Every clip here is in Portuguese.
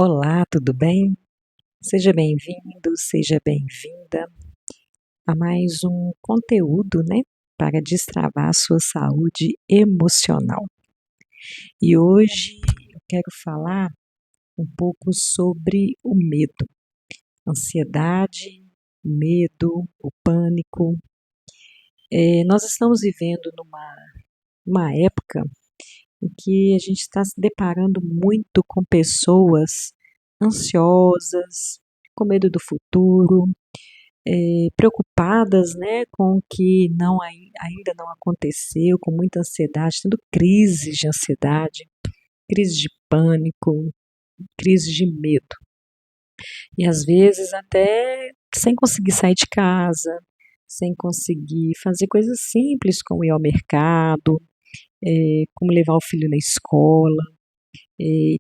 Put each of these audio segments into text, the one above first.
Olá, tudo bem? Seja bem-vindo, seja bem-vinda a mais um conteúdo, né, para destravar a sua saúde emocional. E hoje eu quero falar um pouco sobre o medo, ansiedade, medo, o pânico. Nós estamos vivendo numa época em que a gente está se deparando muito com pessoas ansiosas, com medo do futuro, preocupadas, né, com o que ainda não aconteceu, com muita ansiedade, tendo crises de ansiedade, crises de pânico, crises de medo. E às vezes até sem conseguir sair de casa, sem conseguir fazer coisas simples como ir ao mercado, como levar o filho na escola,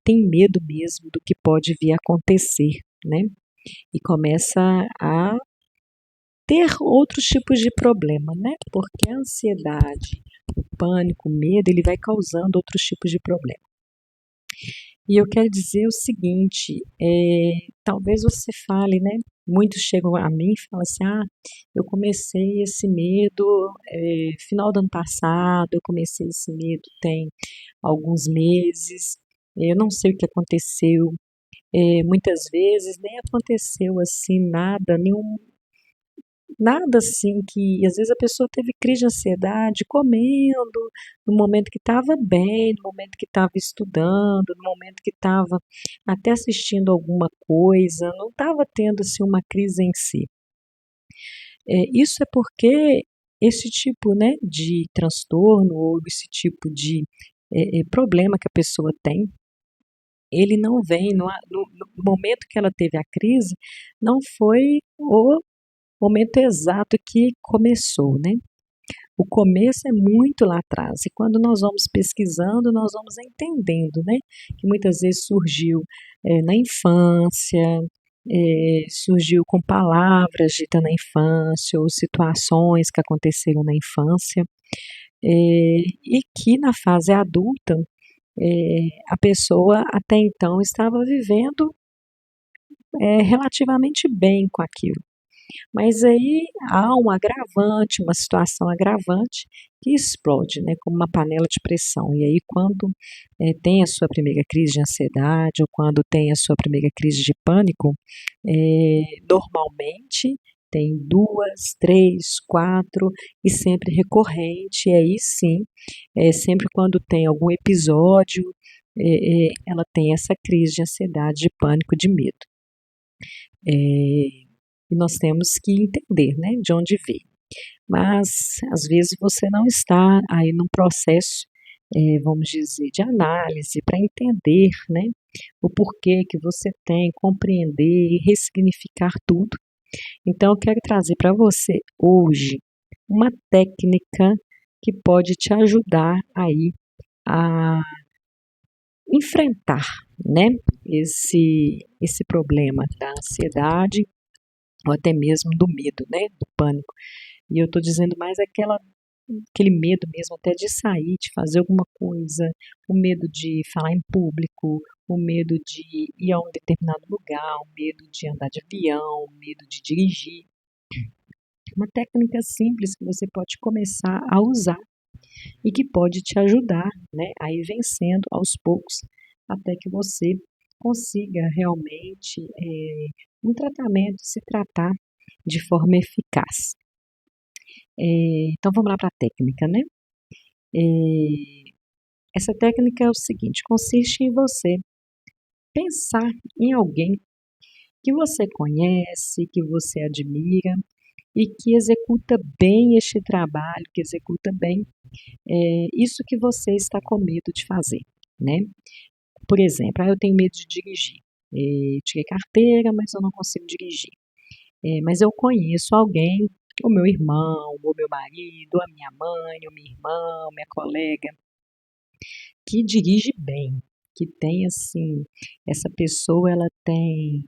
tem medo mesmo do que pode vir a acontecer, né? E começa a ter outros tipos de problema, né? Porque a ansiedade, o pânico, o medo, ele vai causando outros tipos de problema. E eu quero dizer o seguinte, talvez você fale, né? Muitos chegam a mim e falam assim, eu comecei esse medo final do ano passado, eu comecei esse medo tem alguns meses, eu não sei o que aconteceu. Muitas vezes nem aconteceu assim nada, nada assim que às vezes a pessoa teve crise de ansiedade comendo, no momento que estava bem, no momento que estava estudando, no momento que estava até assistindo alguma coisa, não estava tendo assim uma crise em si. Isso é porque esse tipo, né, de transtorno ou esse tipo de problema que a pessoa tem, ele não vem no momento que ela teve a crise, não foi o momento exato que começou, né? O começo é muito lá atrás, e quando nós vamos pesquisando, nós vamos entendendo, né? Que muitas vezes surgiu na infância, surgiu com palavras ditas na infância, ou situações que aconteceram na infância, e que na fase adulta, a pessoa até então estava vivendo relativamente bem com aquilo. Mas aí há um agravante, uma situação agravante que explode, né, como uma panela de pressão. E aí quando tem a sua primeira crise de ansiedade ou quando tem a sua primeira crise de pânico, normalmente tem duas, três, quatro e sempre recorrente. E aí sim, sempre quando tem algum episódio, ela tem essa crise de ansiedade, de pânico, de medo. E nós temos que entender, né, de onde veio. Mas, às vezes, você não está aí num processo, vamos dizer, de análise para entender, né, o porquê que você tem, compreender e ressignificar tudo. Então, eu quero trazer para você hoje uma técnica que pode te ajudar aí a enfrentar, né, esse problema da ansiedade ou até mesmo do medo, né, do pânico. E eu estou dizendo mais aquele medo mesmo até de sair, de fazer alguma coisa, o medo de falar em público, o medo de ir a um determinado lugar, o medo de andar de avião, o medo de dirigir. Uma técnica simples que você pode começar a usar e que pode te ajudar, né, a ir vencendo aos poucos até que você consiga realmente um tratamento, se tratar de forma eficaz. Então vamos lá para a técnica, né? Essa técnica é o seguinte: consiste em você pensar em alguém que você conhece, que você admira e que executa bem este trabalho, que executa bem isso que você está com medo de fazer, né? Por exemplo, eu tenho medo de dirigir. Tirei carteira, mas eu não consigo dirigir. Mas eu conheço alguém, o meu irmão, o meu marido, a minha mãe, o meu irmão, minha colega, que dirige bem, que tem assim, essa pessoa ela tem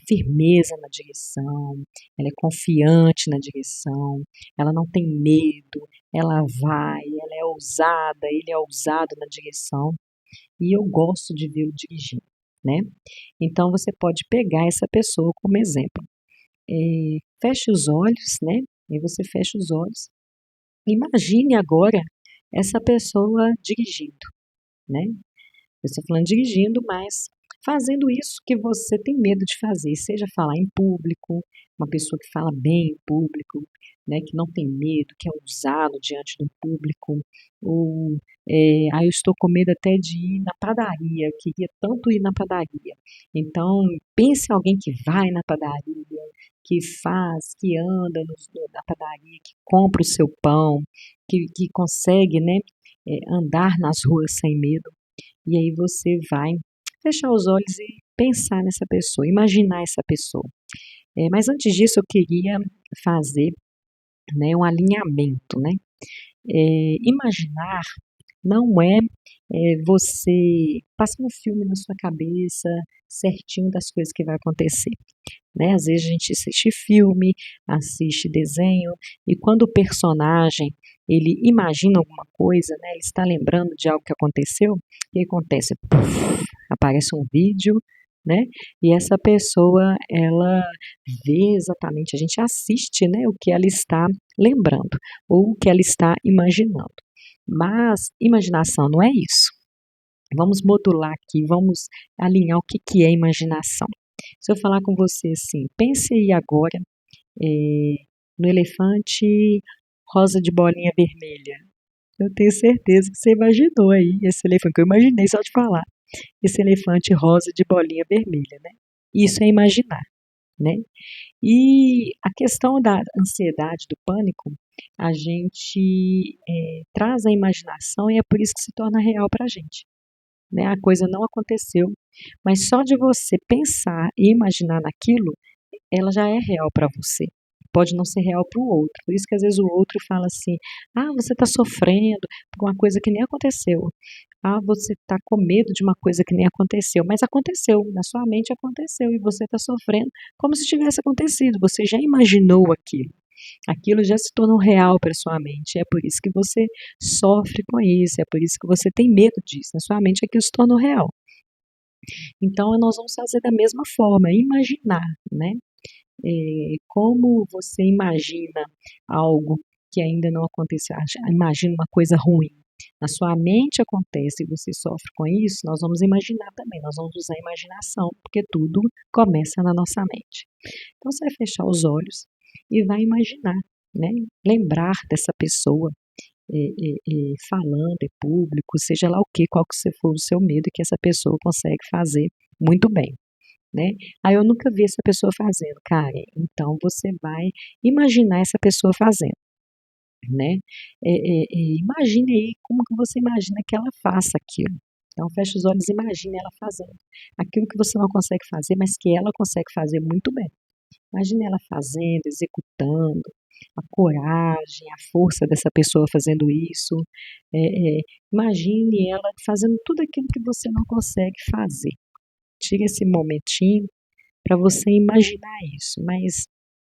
firmeza na direção, ela é confiante na direção, ela não tem medo, ela vai, ela é ousada, ele é ousado na direção, e eu gosto de vê-lo dirigir, né? Então você pode pegar essa pessoa como exemplo. Feche os olhos, né? E você fecha os olhos. Imagine agora essa pessoa dirigindo, né? Eu estou falando dirigindo, mas fazendo isso que você tem medo de fazer, seja falar em público, uma pessoa que fala bem em público, né, que não tem medo, que é ousado diante do público, ou eu estou com medo até de ir na padaria, eu queria tanto ir na padaria. Então, pense em alguém que vai na padaria, que faz, que anda na padaria, que compra o seu pão, que consegue, né, andar nas ruas sem medo. E aí você vai fechar os olhos e pensar nessa pessoa, imaginar essa pessoa. Mas antes disso eu queria fazer, né, um alinhamento, né. Imaginar não é, você passar um filme na sua cabeça certinho das coisas que vai acontecer, né. Às vezes a gente assiste filme, assiste desenho, e quando o personagem ele imagina alguma coisa, né, ele está lembrando de algo que aconteceu, o que acontece? Puf, aparece um vídeo, né, e essa pessoa ela vê exatamente, a gente assiste, né, o que ela está lembrando, ou o que ela está imaginando. Mas imaginação não é isso. Vamos modular aqui, vamos alinhar o que que é imaginação. Se eu falar com você assim, pense aí agora no elefante rosa de bolinha vermelha. Eu tenho certeza que você imaginou aí esse elefante, que eu imaginei só de falar. Esse elefante rosa de bolinha vermelha, né? Isso é imaginar, né? E a questão da ansiedade, do pânico, a gente traz a imaginação e é por isso que se torna real para a gente, né? A coisa não aconteceu, mas só de você pensar e imaginar naquilo, ela já é real para você. Pode não ser real para o outro. Por isso que às vezes o outro fala assim: ah, você está sofrendo por uma coisa que nem aconteceu. Ah, você está com medo de uma coisa que nem aconteceu. Mas aconteceu, na sua mente aconteceu e você está sofrendo como se tivesse acontecido. Você já imaginou aquilo. Aquilo já se tornou real para sua mente. É por isso que você sofre com isso. É por isso que você tem medo disso. Na sua mente aquilo se tornou real. Então nós vamos fazer da mesma forma, imaginar, né? Como você imagina algo que ainda não aconteceu, imagina uma coisa ruim, na sua mente acontece e você sofre com isso, nós vamos imaginar também, nós vamos usar a imaginação, porque tudo começa na nossa mente. Então você vai fechar os olhos e vai imaginar, né? Lembrar dessa pessoa falando em público, seja lá o que, qual que for o seu medo, que essa pessoa consegue fazer muito bem, né? Eu nunca vi essa pessoa fazendo, Karen. Então você vai imaginar essa pessoa fazendo, né? Imagine aí como que você imagina que ela faça aquilo. Então feche os olhos e imagine ela fazendo aquilo que você não consegue fazer, mas que ela consegue fazer muito bem. Imagine ela fazendo, executando, a coragem, a força dessa pessoa fazendo isso. Imagine ela fazendo tudo aquilo que você não consegue fazer. Tire esse momentinho para você imaginar isso, mas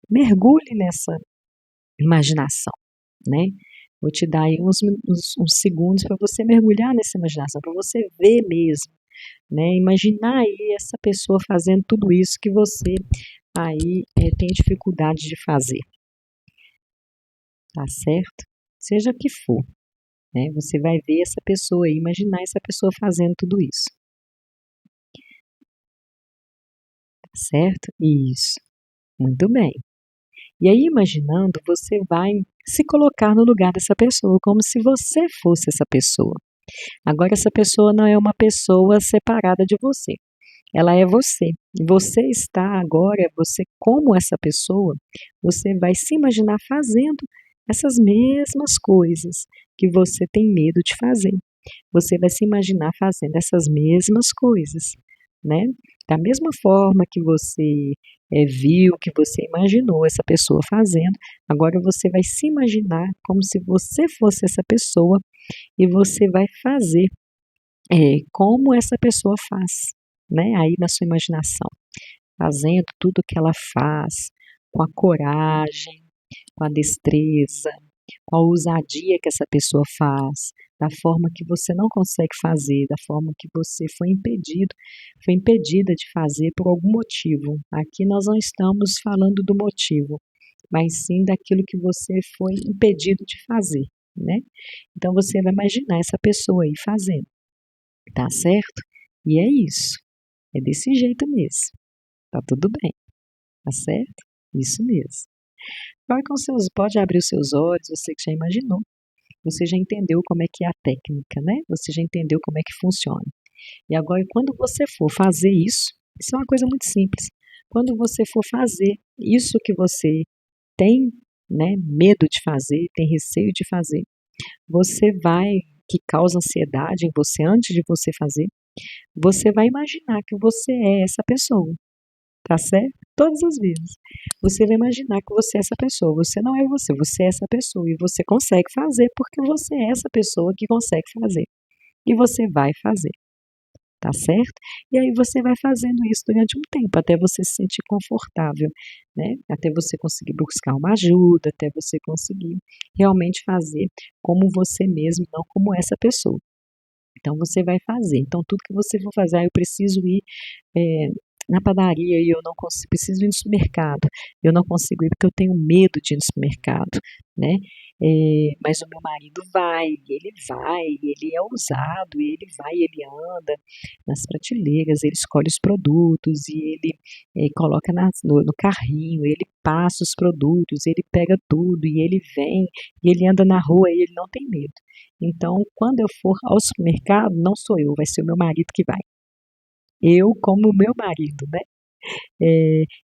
mergulhe nessa imaginação, né? Vou te dar aí uns segundos para você mergulhar nessa imaginação, para você ver mesmo, né? Imaginar aí essa pessoa fazendo tudo isso que você aí tem dificuldade de fazer, tá certo? Seja o que for, né? Você vai ver essa pessoa aí, imaginar essa pessoa fazendo tudo isso, tá certo? Isso, muito bem. E aí, imaginando, você vai se colocar no lugar dessa pessoa, como se você fosse essa pessoa. Agora, essa pessoa não é uma pessoa separada de você, ela é você. E você está agora, você como essa pessoa, você vai se imaginar fazendo essas mesmas coisas que você tem medo de fazer. Você vai se imaginar fazendo essas mesmas coisas, né? Da mesma forma que você viu, que você imaginou essa pessoa fazendo, agora você vai se imaginar como se você fosse essa pessoa e você vai fazer como essa pessoa faz, né? Aí na sua imaginação, fazendo tudo o que ela faz, com a coragem, com a destreza, com a ousadia que essa pessoa faz, da forma que você não consegue fazer, da forma que você foi impedida de fazer por algum motivo. Aqui nós não estamos falando do motivo, mas sim daquilo que você foi impedido de fazer, né? Então você vai imaginar essa pessoa aí fazendo, tá certo? E é isso, é desse jeito mesmo, tá tudo bem, tá certo? Isso mesmo. Pode abrir os seus olhos, você que já imaginou, você já entendeu como é que é a técnica, né? Você já entendeu como é que funciona. E agora, quando você for fazer isso é uma coisa muito simples. Quando você for fazer isso que você tem, né, medo de fazer, tem receio de fazer, você vai, que causa ansiedade em você antes de você fazer, você vai imaginar que você é essa pessoa, tá certo? Todas as vezes. Você vai imaginar que você é essa pessoa. Você não é você, você é essa pessoa. E você consegue fazer porque você é essa pessoa que consegue fazer. E você vai fazer, tá certo? E aí você vai fazendo isso durante um tempo, até você se sentir confortável, né? Até você conseguir buscar uma ajuda, até você conseguir realmente fazer como você mesmo, não como essa pessoa. Então você vai fazer. Então tudo que você for fazer, eu preciso ir eh, na padaria e eu não consigo, preciso ir no supermercado, eu não consigo ir porque eu tenho medo de ir no supermercado, né? Mas o meu marido vai, ele é ousado, ele anda nas prateleiras, ele escolhe os produtos e ele coloca no carrinho, ele passa os produtos, ele pega tudo e ele vem, e ele anda na rua e ele não tem medo. Então, quando eu for ao supermercado, não sou eu, vai ser o meu marido que vai. Eu, como o meu marido, né?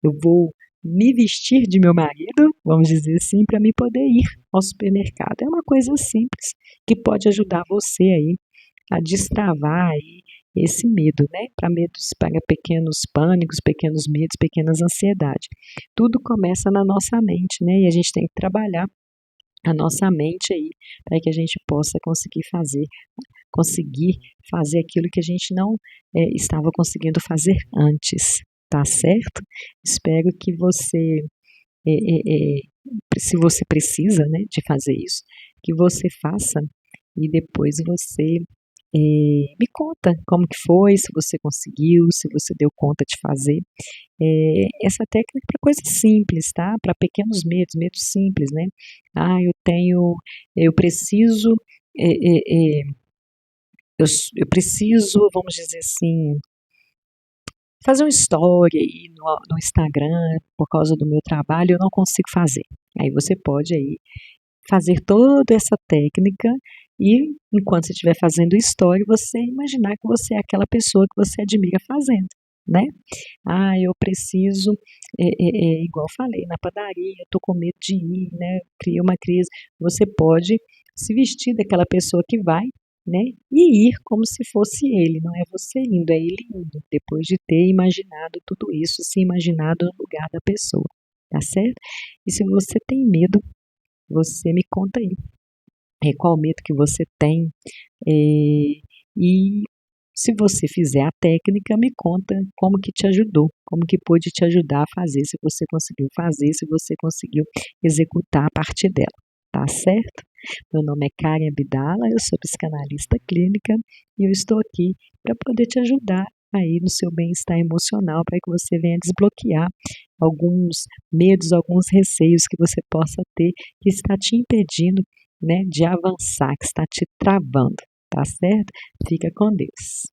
Eu vou me vestir de meu marido, vamos dizer assim, para me poder ir ao supermercado. É uma coisa simples que pode ajudar você aí a destravar aí esse medo, né? Para pequenos pânicos, pequenos medos, pequenas ansiedades. Tudo começa na nossa mente, né? E a gente tem que trabalhar a nossa mente aí para que a gente possa conseguir fazer aquilo que a gente não estava conseguindo fazer antes, tá certo? Espero que você, é, é, é, se você precisa, né, de fazer isso, que você faça e depois você me conta como que foi, se você conseguiu, se você deu conta de fazer. Essa técnica é para coisas simples, tá? Para pequenos medos, medos simples, né? Ah, eu preciso, é, é, é, eu preciso, vamos dizer assim, fazer uma story aí no Instagram por causa do meu trabalho, eu não consigo fazer. Aí você pode aí fazer toda essa técnica e enquanto você estiver fazendo story, você imaginar que você é aquela pessoa que você admira fazendo, né? Ah, eu preciso, igual eu falei, na padaria, eu tô com medo de ir, né? Cria uma crise. Você pode se vestir daquela pessoa que vai, né? E ir como se fosse ele, não é você indo, é ele indo, depois de ter imaginado tudo isso, se imaginado no lugar da pessoa, tá certo? E se você tem medo, você me conta aí, qual medo que você tem, e se você fizer a técnica, me conta como que te ajudou, como que pôde te ajudar a fazer, se você conseguiu fazer, se você conseguiu executar a partir dela, tá certo? Meu nome é Karen Abdala, eu sou psicanalista clínica e eu estou aqui para poder te ajudar aí no seu bem-estar emocional, para que você venha desbloquear alguns medos, alguns receios que você possa ter que está te impedindo, né, de avançar, que está te travando, tá certo? Fica com Deus.